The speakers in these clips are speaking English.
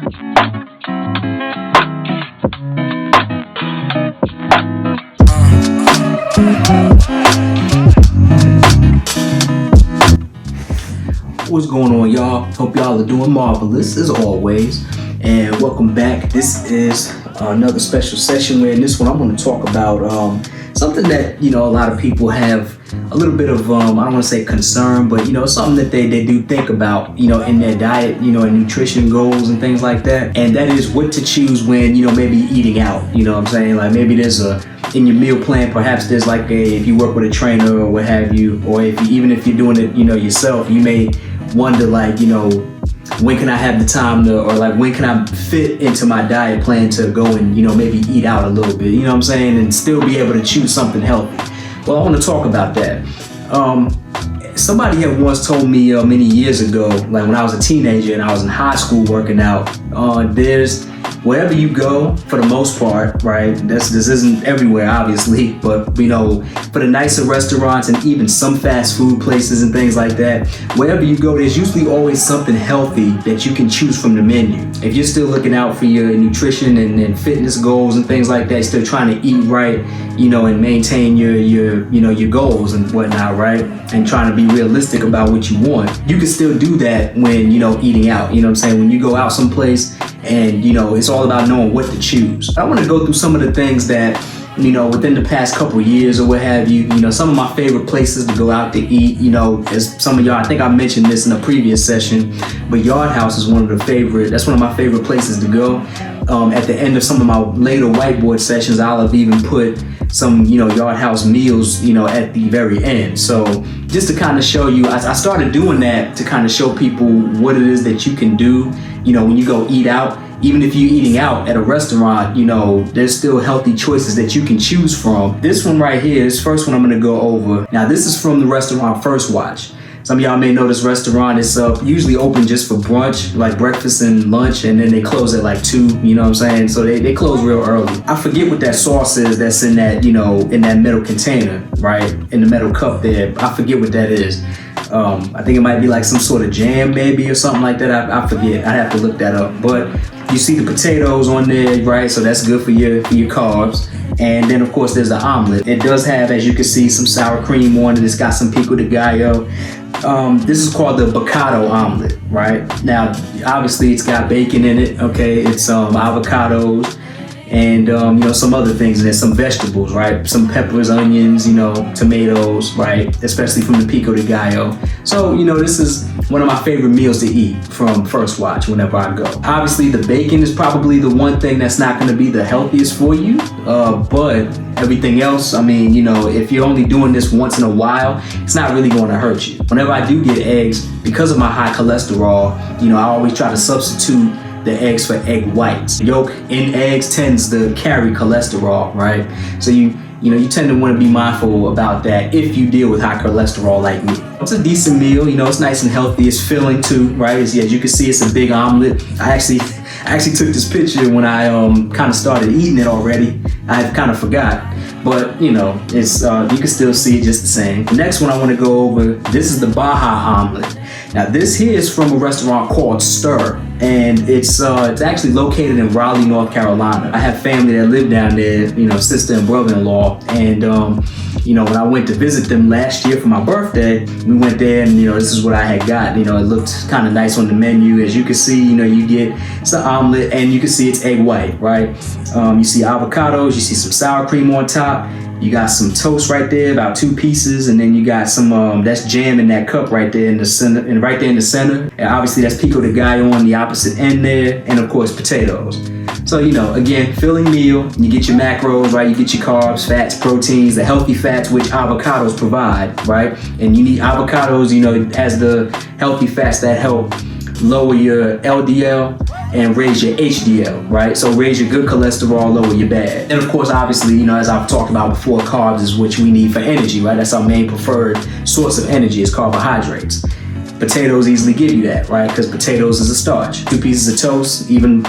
What's going on, y'all? Hope y'all are doing marvelous as always, and welcome back. This is another special session where in this one I'm going to talk about something that a lot of people have a little bit of I don't want to say concern, but something that they do think about in their diet, and nutrition goals and things like that, and that is what to choose when maybe eating out. What I'm saying, like maybe there's in your meal plan, perhaps there's like if you work with a trainer or what have you, or even if you're doing it yourself, you may wonder like when can I have the time to, or like when can I fit into my diet plan to go and maybe eat out a little bit, what I'm saying, and still be able to choose something healthy. Well, I want to talk about that. Somebody had once told me many years ago, like when I was a teenager and I was in high school working out, there's wherever you go, for the most part, right? This isn't everywhere, obviously, but for the nicer restaurants and even some fast food places and things like that, wherever you go, there's usually always something healthy that you can choose from the menu. If you're still looking out for your nutrition and fitness goals and things like that, still trying to eat right, and maintain your goals and whatnot, right? And trying to be realistic about what you want, you can still do that when eating out. What I'm saying? When you go out someplace and it's all about knowing what to choose. I want to go through some of the things that within the past couple years or what have you, some of my favorite places to go out to eat, as some of y'all, I think I mentioned this in a previous session, but Yard House is one of my favorite places to go. At the end of some of my later whiteboard sessions, I'll have even put some, Yard House meals, at the very end. So just to kind of show you, I started doing that to kind of show people what it is that you can do, when you go eat out. Even if you're eating out at a restaurant, there's still healthy choices that you can choose from. This one right here, this first one I'm gonna go over. Now this is from the restaurant First Watch. Some of y'all may know this restaurant. It's usually open just for brunch, like breakfast and lunch, and then they close at like 2, what I'm saying? So they close real early. I forget what that sauce is that's in that, in that metal container, right? In the metal cup there. I forget what that is. I think it might be like some sort of jam maybe or something like that. I forget. I have to look that up. But you see the potatoes on there, right? So that's good for your carbs. And then of course there's the omelet. It does have, as you can see, some sour cream on it. It's got some pico de gallo. This is called the Bacado omelet, right? Now, obviously it's got bacon in it, okay? It's avocados and some other things, and there's some vegetables, right? Some peppers, onions, tomatoes, right? Especially from the pico de gallo. So this is one of my favorite meals to eat from First Watch whenever I go. Obviously the bacon is probably the one thing that's not going to be the healthiest for you, but everything else, I mean, if you're only doing this once in a while, it's not really going to hurt you. Whenever I do get eggs, because of my high cholesterol, I always try to substitute the eggs for egg whites. Yolk in eggs tends to carry cholesterol, right? So you tend to want to be mindful about that if you deal with high cholesterol like me. It's a decent meal, it's nice and healthy, it's filling too, right? As you can see, it's a big omelet. I actually took this picture when I kind of started eating it already. I kind of forgot, but it's you can still see it just the same. The next one I want to go over, this is the Baja omelet. Now this here is from a restaurant called Stir, and it's actually located in Raleigh, North Carolina. I have family that live down there, sister and brother-in-law, and when I went to visit them last year for my birthday, we went there and this is what I had got. It looked kind of nice on the menu. As you can see, you get it's an omelet, and you can see it's egg white, right? You see avocados, you see some sour cream on top. You got some toast right there, about 2 pieces, and then you got some that's jam in that cup right there in the center, and right there in the center. And obviously that's pico de gallo on the opposite end there, and of course potatoes. So again, filling meal. You get your macros, right? You get your carbs, fats, proteins, the healthy fats which avocados provide, right? And you need avocados. It has the healthy fats that help lower your LDL and raise your HDL, right? So raise your good cholesterol, lower your bad. And of course, obviously, as I've talked about before, carbs is what we need for energy, right? That's our main preferred source of energy is carbohydrates. Potatoes easily give you that, right? Because potatoes is a starch. 2 pieces of toast, even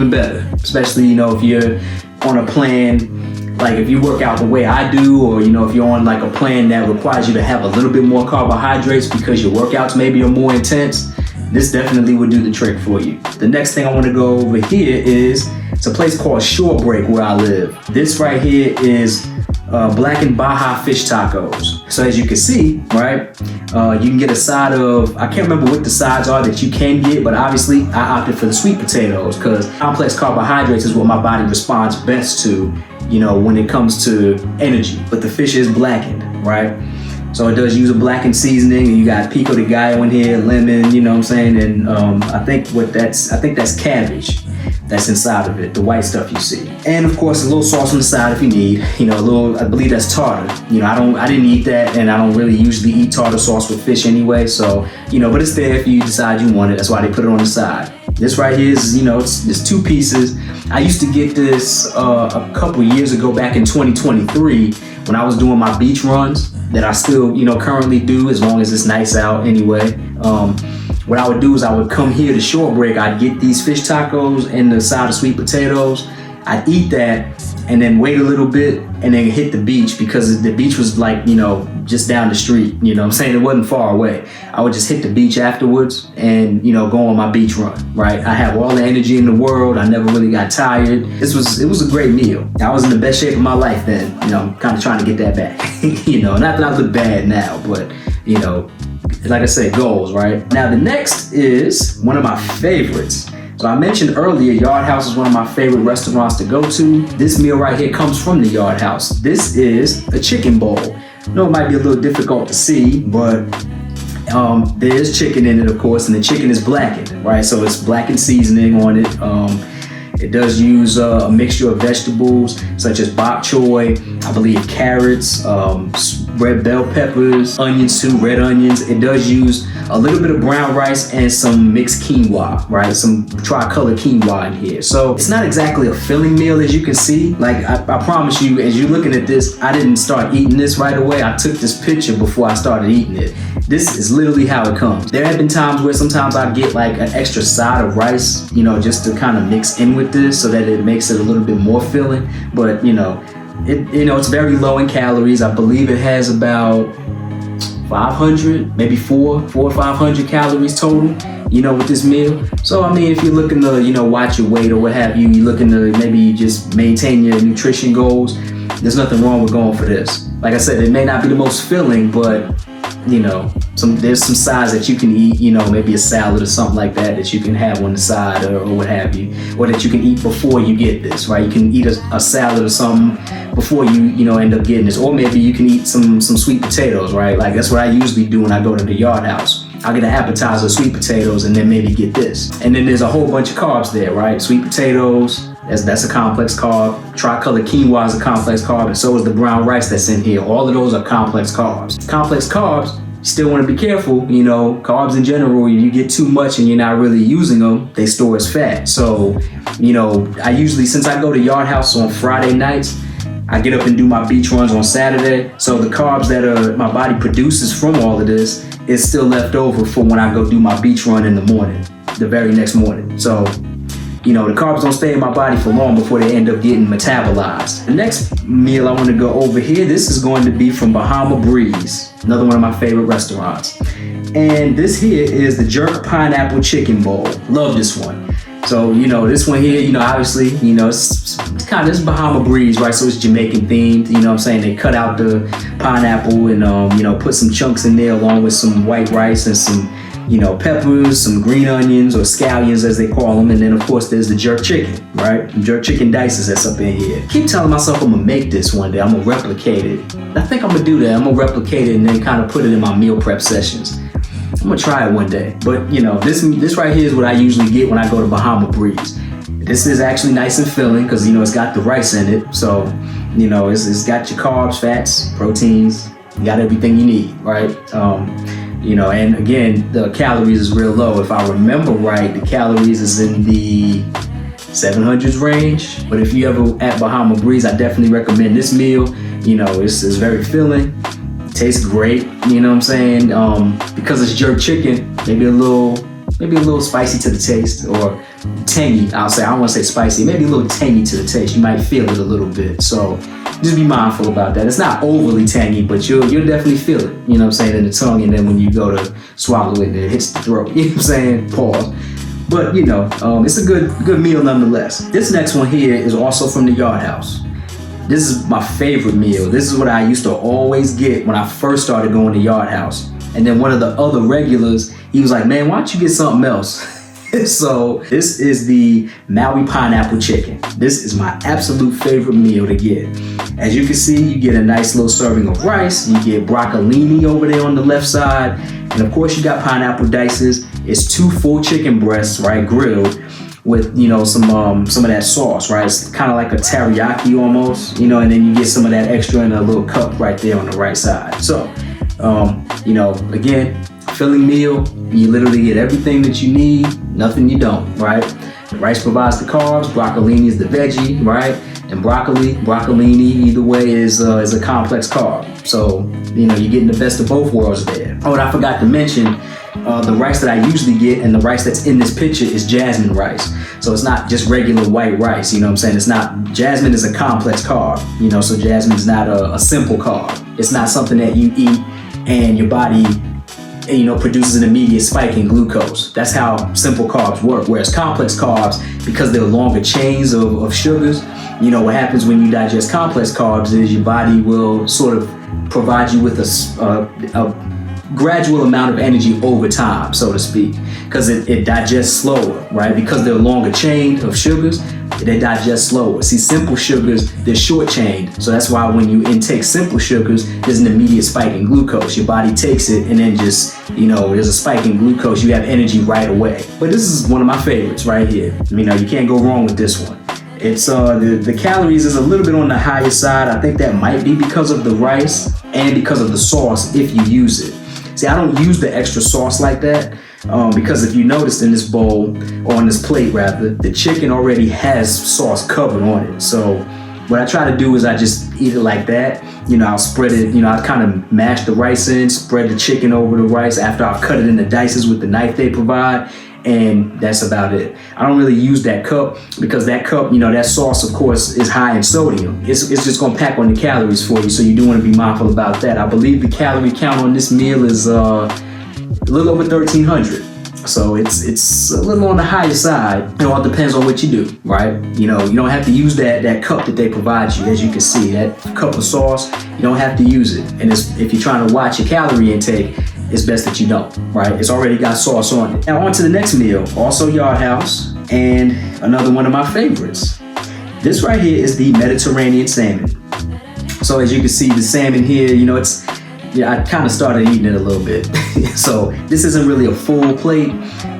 better. Especially, if you're on a plan, like if you work out the way I do, or if you're on like a plan that requires you to have a little bit more carbohydrates because your workouts maybe are more intense, this definitely would do the trick for you. The next thing I want to go over here is, it's a place called Shorebreak where I live. This right here is Blackened Baja fish tacos. So as you can see, right, you can get a side of, I can't remember what the sides are that you can get, but obviously I opted for the sweet potatoes because complex carbohydrates is what my body responds best to, you know, when it comes to energy. But the fish is blackened, right? So it does use a blackened seasoning, and you got pico de gallo in here, lemon, you know what I'm saying? And I think that's cabbage that's inside of it, the white stuff you see. And of course, a little sauce on the side if you need, you know, a little, I believe that's tartar. You know, I didn't eat that, and I don't really usually eat tartar sauce with fish anyway, so, you know, but it's there if you decide you want it. That's why they put it on the side. This right here is, you know, it's 2 pieces. I used to get this a couple years ago, back in 2023, when I was doing my beach runs that I still, you know, currently do as long as it's nice out anyway. What I would do is I would come here to Shorebreak, I'd get these fish tacos and the side of sweet potatoes. I'd eat that and then wait a little bit and then hit the beach, because the beach was like, you know, just down the street, you know what I'm saying? It wasn't far away. I would just hit the beach afterwards and, you know, go on my beach run, right? I have all the energy in the world. I never really got tired. It was a great meal. I was in the best shape of my life then. You know, I'm kind of trying to get that back. You know, not that I look bad now, but, you know, like I said, goals, right? Now the next is one of my favorites. So I mentioned earlier, Yard House is one of my favorite restaurants to go to. This meal right here comes from the Yard House. This is a chicken bowl. I know it might be a little difficult to see, but there is chicken in it, of course, and the chicken is blackened, right? So it's blackened seasoning on it. It does use a mixture of vegetables such as bok choy, I believe carrots, red bell peppers, onions too, red onions. It does use a little bit of brown rice and some mixed quinoa, right? Some tricolor quinoa in here. So it's not exactly a filling meal, as you can see. Like I promise you, as you're looking at this, I didn't start eating this right away. I took this picture before I started eating it. This is literally how it comes. There have been times where sometimes I get like an extra side of rice, you know, just to kind of mix in with this so that it makes it a little bit more filling. But you know, it's very low in calories. I believe it has about 500, maybe 400 or 500 calories total, you know, with this meal. So I mean, if you're looking to, you know, watch your weight or what have you, you're looking to maybe just maintain your nutrition goals, there's nothing wrong with going for this. Like I said, it may not be the most filling, but you know, there's some sides that you can eat, you know, maybe a salad or something like that you can have on the side or what have you, or that you can eat before you get this, right? You can eat a salad or something before you know, end up getting this, or maybe you can eat some sweet potatoes, right? Like that's what I usually do when I go to the Yard House. I'll get an appetizer of sweet potatoes and then maybe get this. And then there's a whole bunch of carbs there, right? Sweet potatoes, that's a complex carb. Tricolor quinoa is a complex carb, and so is the brown rice that's in here. All of those are complex carbs. Complex carbs, you still want to be careful. You know, carbs in general, you get too much and you're not really using them, they store as fat. So, you know, I usually, since I go to Yard House on Friday nights, I get up and do my beach runs on Saturday. So the carbs that my body produces from all of this is still left over for when I go do my beach run in the morning, the very next morning. So, you know, the carbs don't stay in my body for long before they end up getting metabolized. The next meal I want to go over here, this is going to be from Bahama Breeze, another one of my favorite restaurants. And this here is the jerk pineapple chicken bowl. Love this one. So, you know, this one here, you know, obviously, you know, it's kind of, it's Bahama Breeze, right? So it's Jamaican themed, you know what I'm saying? They cut out the pineapple and, you know, put some chunks in there along with some white rice and some, you know, peppers, some green onions or scallions as they call them. And then of course there's the jerk chicken, right? The jerk chicken dices that's up in here. Keep telling myself I'm gonna make this one day. I'm gonna replicate it. I think I'm gonna do that. I'm gonna replicate it and then kind of put it in my meal prep sessions. I'm gonna try it one day. But you know, this right here is what I usually get when I go to Bahama Breeze. This is actually nice and filling because, you know, it's got the rice in it. So, you know, it's got your carbs, fats, proteins, you got everything you need, right? You know, and again, the calories is real low. If I remember right, the calories is in the 700s range. But if you ever at Bahama Breeze, I definitely recommend this meal. You know, it's very filling. It tastes great, you know what I'm saying? Because it's jerk chicken, maybe a little spicy to the taste, or tangy. I'll say, I don't want to say spicy, maybe a little tangy to the taste. You might feel it a little bit. So just be mindful about that. It's not overly tangy, but you'll definitely feel it, you know what I'm saying, in the tongue, and then when you go to swallow it, it hits the throat, you know what I'm saying, pause. But you know, it's a good meal nonetheless. This next one here is also from the Yard House. This is my favorite meal. This is what I used to always get when I first started going to Yard House. And then one of the other regulars, he was like, man, why don't you get something else? So this is the Maui pineapple chicken. This is my absolute favorite meal to get. As you can see, you get a nice little serving of rice. You get broccolini over there on the left side. And of course you got pineapple dices. It's 2 full chicken breasts, right, grilled with, you know, some of that sauce, right? It's kind of like a teriyaki almost, you know, and then you get some of that extra in a little cup right there on the right side. So, you know, again, filling meal, you literally get everything that you need, nothing you don't, right? The rice provides the carbs, broccolini is the veggie, right? And broccolini, either way is a complex carb. So, you know, you're getting the best of both worlds there. Oh, and I forgot to mention, the rice that I usually get and the rice that's in this picture is jasmine rice. So it's not just regular white rice, you know what I'm saying? It's not, jasmine is a complex carb, you know, so jasmine is not a simple carb. It's not something that you eat and your body, you know, produces an immediate spike in glucose. That's how simple carbs work. Whereas complex carbs, because they're longer chains of sugars, you know, what happens when you digest complex carbs is your body will sort of provide you with a gradual amount of energy over time, so to speak, because it digests slower, right? Because they're longer chain of sugars, they digest slower. See, simple sugars, they're short chained. So that's why when you intake simple sugars, there's an immediate spike in glucose. Your body takes it and then just, you know, there's a spike in glucose. You have energy right away. But this is one of my favorites right here. You know, you can't go wrong with this one. It's the calories is a little bit on the higher side. I think that might be because of the rice and because of the sauce if you use it. See, I don't use the extra sauce like that because if you noticed in this bowl, or on this plate rather, the chicken already has sauce covered on it. So what I try to do is I just eat it like that. You know, I'll spread it, you know, I kind of mash the rice in, spread the chicken over the rice after I cut it into dices with the knife they provide. And that's about it. I don't really use that cup because that cup, you know, that sauce, of course, is high in sodium. It's just going to pack on the calories for you, so you do want to be mindful about that. I believe the calorie count on this meal is a little over 1,300. So it's a little on the higher side. It all depends on what you do, right? You know, you don't have to use that cup that they provide you. As you can see, that cup of sauce, you don't have to use it. And if you're trying to watch your calorie intake, it's best that you don't, right? It's already got sauce on it. Now on to the next meal, also Yard House, and another one of my favorites. This right here is the Mediterranean salmon. So as you can see, the salmon here, you know, I kind of started eating it a little bit. So this isn't really a full plate,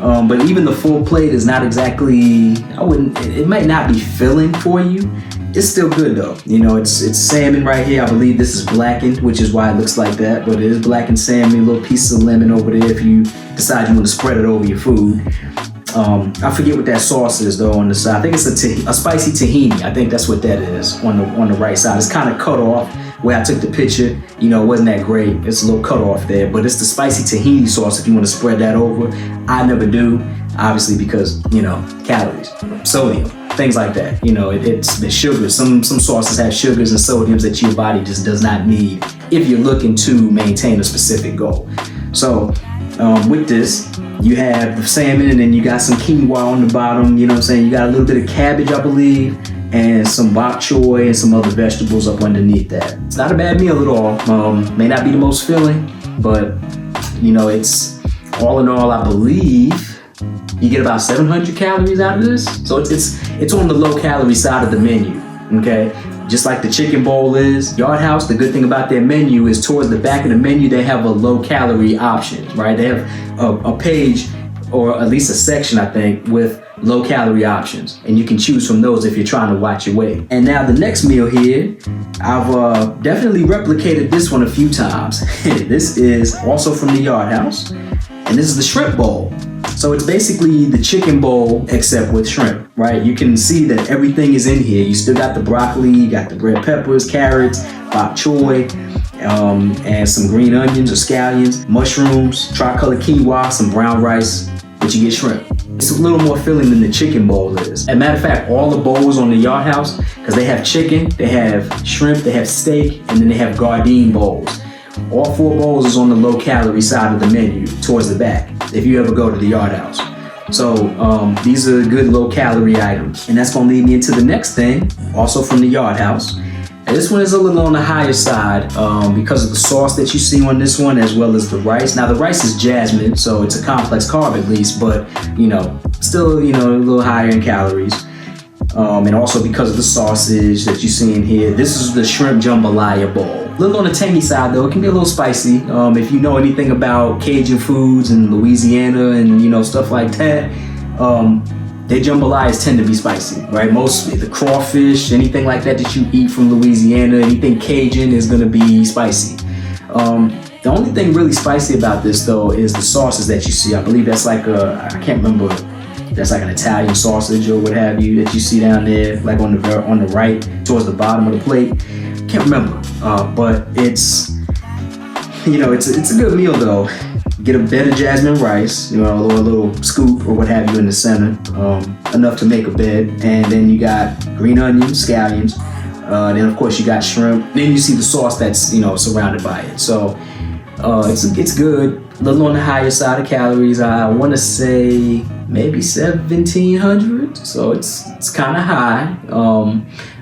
but even the full plate is not exactly, it might not be filling for you. It's still good though. You know, it's salmon right here. I believe this is blackened, which is why it looks like that, but it is blackened salmon, little pieces of lemon over there if you decide you want to spread it over your food. I forget what that sauce is though on the side. I think it's a spicy tahini. I think that's what that is on the right side. It's kind of cut off where I took the picture. You know, it wasn't that great. It's a little cut off there, but it's the spicy tahini sauce if you want to spread that over. I never do, obviously, because, you know, calories, sodium, things like that. You know, it's the sugars. Some sauces have sugars and sodiums that your body just does not need if you're looking to maintain a specific goal. So with this, you have the salmon and then you got some quinoa on the bottom, you know what I'm saying? You got a little bit of cabbage, I believe, and some bok choy and some other vegetables up underneath that. It's not a bad meal at all. May not be the most filling, but you know, it's all in all, I believe you get about 700 calories out of this. So it's on the low calorie side of the menu, okay? Just like the chicken bowl is. Yard House, the good thing about their menu is towards the back of the menu, they have a low calorie option, right? They have a page, or at least a section, I think, with low calorie options. And you can choose from those if you're trying to watch your weight. And now the next meal here, I've definitely replicated this one a few times. This is also from the Yard House. And this is the shrimp bowl. So it's basically the chicken bowl except with shrimp, right? You can see that everything is in here. You still got the broccoli, you got the red peppers, carrots, bok choy, and some green onions or scallions, mushrooms, tricolor quinoa, some brown rice, but you get shrimp. It's a little more filling than the chicken bowl is. As a matter of fact, all the bowls on the Yard House, because they have chicken, they have shrimp, they have steak, and then they have Gardein bowls. All 4 bowls is on the low calorie side of the menu, towards the back, if you ever go to the Yard House. So these are good low calorie items. And that's gonna lead me into the next thing, also from the Yard House. And this one is a little on the higher side because of the sauce that you see on this one, as well as the rice. Now the rice is jasmine, so it's a complex carb at least, but still, a little higher in calories. And also because of the sausage that you see in here. This is the shrimp jambalaya bowl. A little on the tangy side though, it can be a little spicy. If you know anything about Cajun foods in Louisiana and stuff like that, their jambalayas tend to be spicy, right? Mostly the crawfish, anything like that you eat from Louisiana, anything Cajun is gonna be spicy. The only thing really spicy about this though is the sauces that you see. I believe that's like I can't remember, that's like an Italian sausage or what have you that you see down there, like on the right towards the bottom of the plate. Can't remember, but it's it's a good meal though. Get a bed of jasmine rice, or a little scoop or what have you in the center, enough to make a bed. And then you got green onions, scallions. Then of course you got shrimp. Then you see the sauce that's surrounded by it. So it's good. A little on the higher side of calories. I want to say maybe 1,700. So it's kind of high.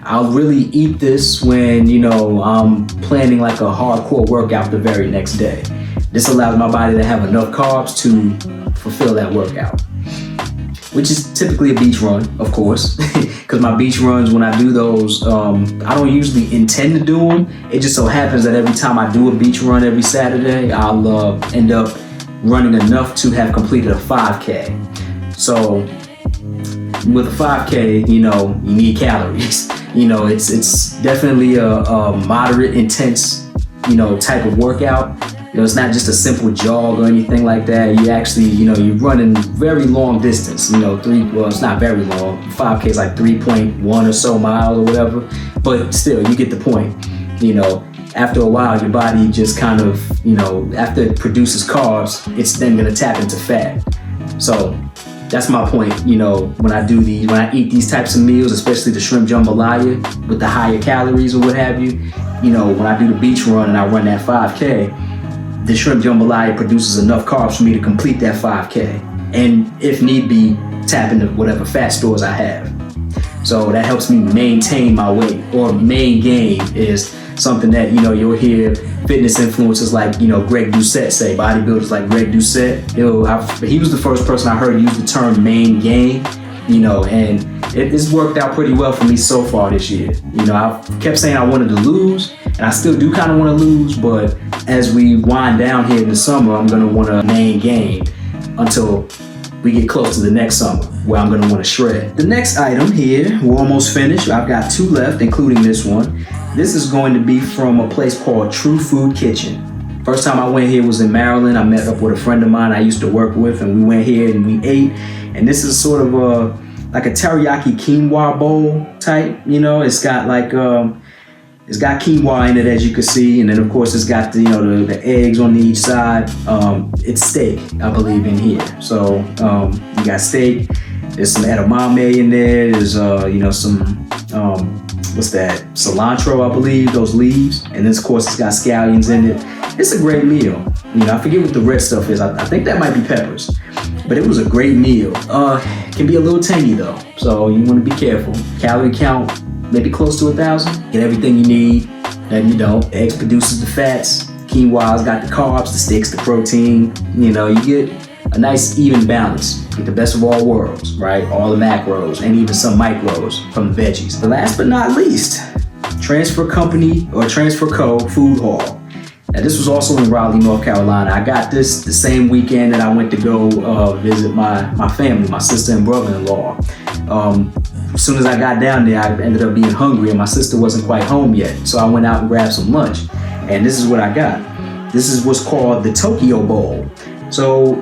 I'll really eat this when I'm planning like a hardcore workout the very next day. This allows my body to have enough carbs to fulfill that workout, which is typically a beach run, of course, because my beach runs, when I do those, I don't usually intend to do them. It just so happens that every time I do a beach run every Saturday, I'll end up running enough to have completed a 5K. So with a 5K, you need calories. It's definitely a moderate, intense, type of workout. It's not just a simple jog or anything like that. You actually, you're running very long distance. It's not very long. 5K is like 3.1 or so miles or whatever. But still, you get the point. After a while, your body just kind of, after it produces carbs, it's then gonna tap into fat. So that's my point. When I eat these types of meals, especially the shrimp jambalaya with the higher calories or what have you, when I do the beach run and I run that 5K, the shrimp jambalaya produces enough carbs for me to complete that 5K. And if need be, tap into whatever fat stores I have. So that helps me maintain my weight. Or main gain is something that, you'll hear fitness influencers like, Greg Doucette say, bodybuilders like Greg Doucette. He was the first person I heard use the term main gain, and it's worked out pretty well for me so far this year. I kept saying I wanted to lose, and I still do kind of want to lose, but as we wind down here in the summer, I'm going to want to main gain until we get close to the next summer, where I'm going to want to shred. The next item here, we're almost finished. I've got 2 left, including this one. This is going to be from a place called True Food Kitchen. First time I went here was in Maryland. I met up with a friend of mine I used to work with, and we went here and we ate. And this is sort of like a teriyaki quinoa bowl type. It's got like it's got quinoa in it, as you can see, and then of course it's got the eggs on each side. It's steak, I believe, in here. So you got steak. There's some edamame in there. There's some what's that? Cilantro, I believe, those leaves. And then of course it's got scallions in it. It's a great meal. I forget what the red stuff is. I think that might be peppers. But it was a great meal. It can be a little tangy though, so you want to be careful. Calorie count, maybe close to 1,000. Get everything you need, and the eggs produces the fats. Quinoa's got the carbs, the steaks, the protein. You get a nice even balance. Get the best of all worlds, right? All the macros and even some micros from the veggies. But last but not least, Transfer Company or Transfer Co. Food Hall. Now this was also in Raleigh, North Carolina. I got this the same weekend that I went to go visit my family, my sister and brother-in-law. As soon as I got down there, I ended up being hungry and my sister wasn't quite home yet. So I went out and grabbed some lunch. And this is what I got. This is what's called the Tokyo Bowl. So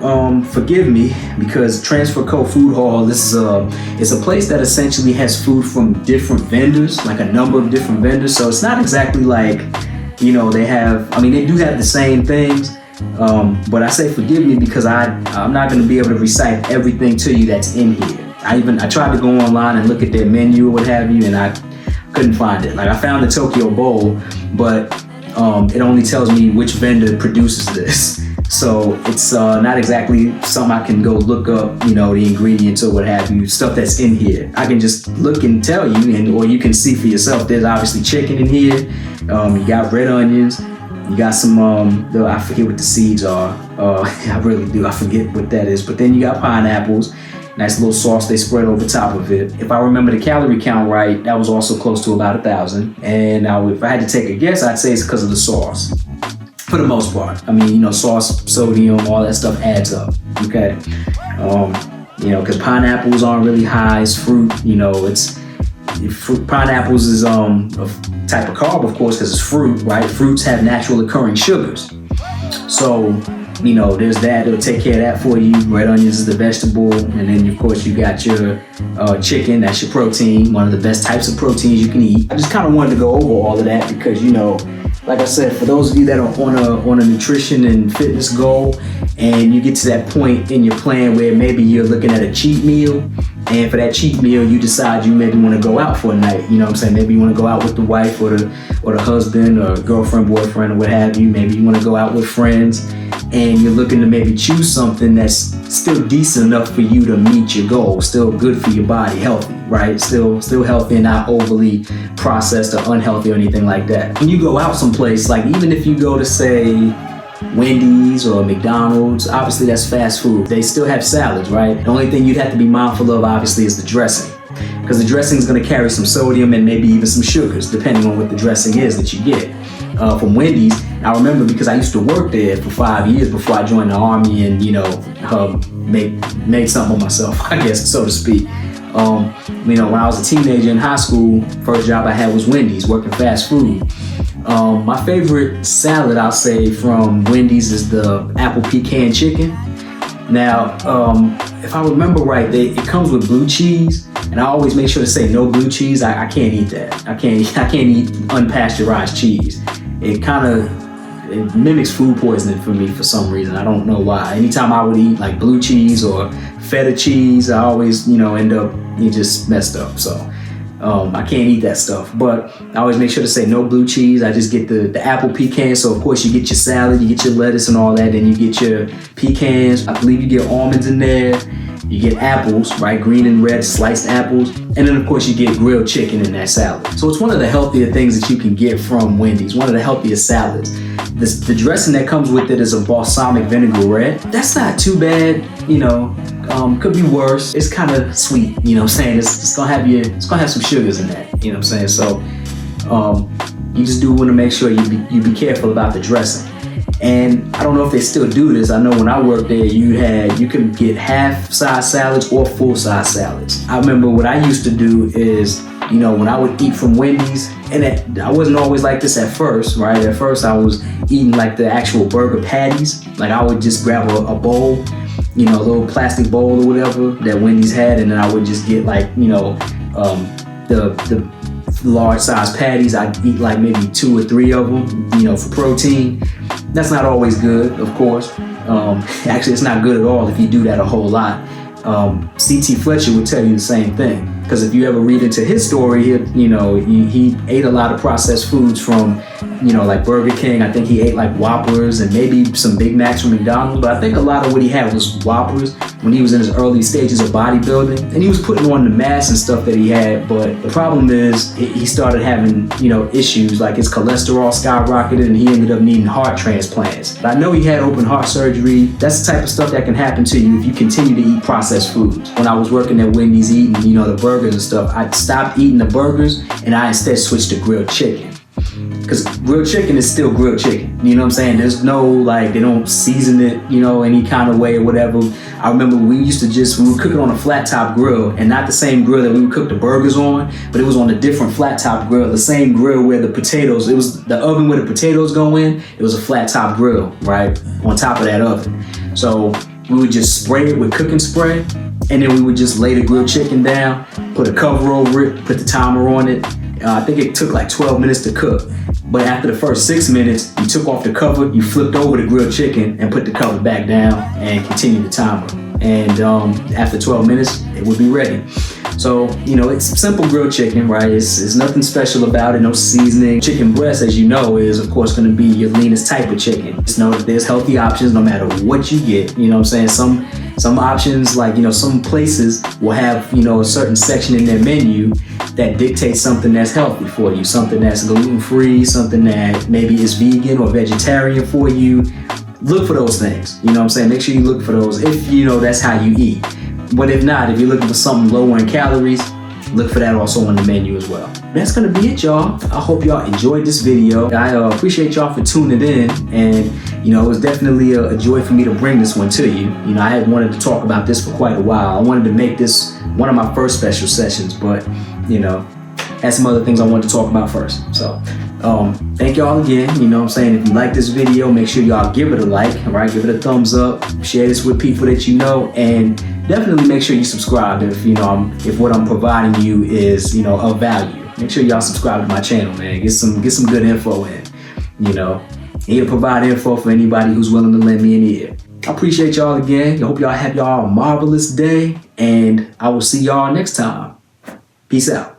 forgive me, because Transfer Co. Food Hall, it's a place that essentially has food from different vendors, like a number of different vendors. So it's not exactly like, they do have the same things, But I say forgive me because I'm not going to be able to recite everything to you that's in here. I tried to go online and look at their menu or what have you, and I couldn't find it. Like I found the Tokyo Bowl, but it only tells me which vendor produces this. So it's not exactly something I can go look up, the ingredients or what have you, stuff that's in here. I can just look and tell you, or you can see for yourself. There's obviously chicken in here. You got red onions. You got some, I forget what the seeds are. I really do. I forget what that is. But then you got pineapples. Nice little sauce they spread over top of it. If I remember the calorie count right, that was also close to about 1,000. And now if I had to take a guess, I'd say it's because of the sauce. For the most part. I mean, sauce, sodium, all that stuff adds up, okay? Because pineapples aren't really high, it's fruit, pineapples is a type of carb, of course, because it's fruit, right? Fruits have natural occurring sugars. So, there's that, it'll take care of that for you. Red onions is the vegetable, and then of course you got your chicken, that's your protein, one of the best types of proteins you can eat. I just kind of wanted to go over all of that because, like I said, for those of you that are on a nutrition and fitness goal, and you get to that point in your plan where maybe you're looking at a cheat meal, and for that cheat meal you decide you maybe want to go out for a night. You know what I'm saying? Maybe you want to go out with the wife or the husband or girlfriend, boyfriend, or what have you. Maybe you want to go out with friends, and you're looking to maybe choose something that's still decent enough for you to meet your goal, still good for your body, healthy, right? Still healthy and not overly processed or unhealthy or anything like that. When you go out someplace, like even if you go to say Wendy's or McDonald's, obviously that's fast food. They still have salads, right? The only thing you'd have to be mindful of obviously is the dressing, because the dressing is going to carry some sodium and maybe even some sugars depending on what the dressing is that you get. From Wendy's, I remember because I used to work there for 5 years before I joined the Army and made something of myself, I guess, so to speak. When I was a teenager in high school, first job I had was Wendy's, working fast food. My favorite salad, I'll say, from Wendy's is the apple pecan chicken. Now, if I remember right, it comes with blue cheese, and I always make sure to say no blue cheese. I can't eat that. I can't eat unpasteurized cheese. It mimics food poisoning for me for some reason. I don't know why. Anytime I would eat like blue cheese or feta cheese, I always, end up just messed up. So I can't eat that stuff. But I always make sure to say no blue cheese. I just get the apple pecan. So of course you get your salad, you get your lettuce and all that, then you get your pecans. I believe you get almonds in there. You get apples, right? Green and red sliced apples. And then of course you get grilled chicken in that salad. So it's one of the healthier things that you can get from Wendy's, one of the healthier salads. The dressing that comes with it is a balsamic vinaigrette. That's not too bad, could be worse. It's kind of sweet, I'm saying? It's gonna have some sugars in that, I'm saying? So you just do want to make sure you be careful about the dressing. And I don't know if they still do this. I know when I worked there, you can get half-size salads or full-size salads. I remember what I used to do is, when I would eat from Wendy's, and I wasn't always like this at first, right? At first, I was eating like the actual burger patties. Like I would just grab a bowl, a little plastic bowl or whatever that Wendy's had, and then I would just get like, the large size patties. I'd eat like maybe 2 or 3 of them, for protein. That's not always good, of course. Actually, it's not good at all if you do that a whole lot. C.T. Fletcher would tell you the same thing. Because if you ever read into his story, he ate a lot of processed foods from, like Burger King. I think he ate like Whoppers and maybe some Big Macs from McDonald's. But I think a lot of what he had was Whoppers when he was in his early stages of bodybuilding. And he was putting on the mass and stuff that he had. But the problem is he started having, issues like his cholesterol skyrocketed and he ended up needing heart transplants. But I know he had open heart surgery. That's the type of stuff that can happen to you if you continue to eat processed foods. When I was working at Wendy's eating, the burgers and stuff, I stopped eating the burgers and I instead switched to grilled chicken. Because grilled chicken is still grilled chicken. You know what I'm saying? There's no, they don't season it, any kind of way or whatever. I remember we would cook it on a flat top grill, and not the same grill that we would cook the burgers on, but it was on a different flat top grill, the same grill where the potatoes, it was the oven where the potatoes go in, it was a flat top grill, right? On top of that oven. So we would just spray it with cooking spray, and then we would just lay the grilled chicken down, put a cover over it, put the timer on it. I think it took like 12 minutes to cook. But after the first 6 minutes, you took off the cover, you flipped over the grilled chicken and put the cover back down and continued the timer. And after 12 minutes, it would be ready. So, you know, it's simple grilled chicken, right? It's nothing special about it, no seasoning. Chicken breast, as you know, is of course gonna be your leanest type of chicken. Just know that there's healthy options no matter what you get. You know what I'm saying? Some options, like, you know, some places will have, you know, a certain section in their menu that dictates something that's healthy for you, something that's gluten-free, something that maybe is vegan or vegetarian for you. Look for those things, you know what I'm saying? Make sure you look for those if, you know, that's how you eat. But if not, if you're looking for something lower in calories, look for that also on the menu as well. That's gonna be it, y'all. I hope y'all enjoyed this video. I appreciate y'all for tuning in, and you know, it was definitely a joy for me to bring this one to you. You know, I had wanted to talk about this for quite a while. I wanted to make this one of my first special sessions, but you know, had some other things I wanted to talk about first. So thank y'all again. You know what I'm saying? If you like this video, make sure y'all give it a like, all right? Give it a thumbs up, share this with people that you know, and definitely make sure you subscribe if, you know, if what I'm providing you is, you know, of value. Make sure y'all subscribe to my channel, man. Get some good info in. You know, here to provide info for anybody who's willing to lend me an ear. I appreciate y'all again. I hope y'all have y'all a marvelous day, and I will see y'all next time. Peace out.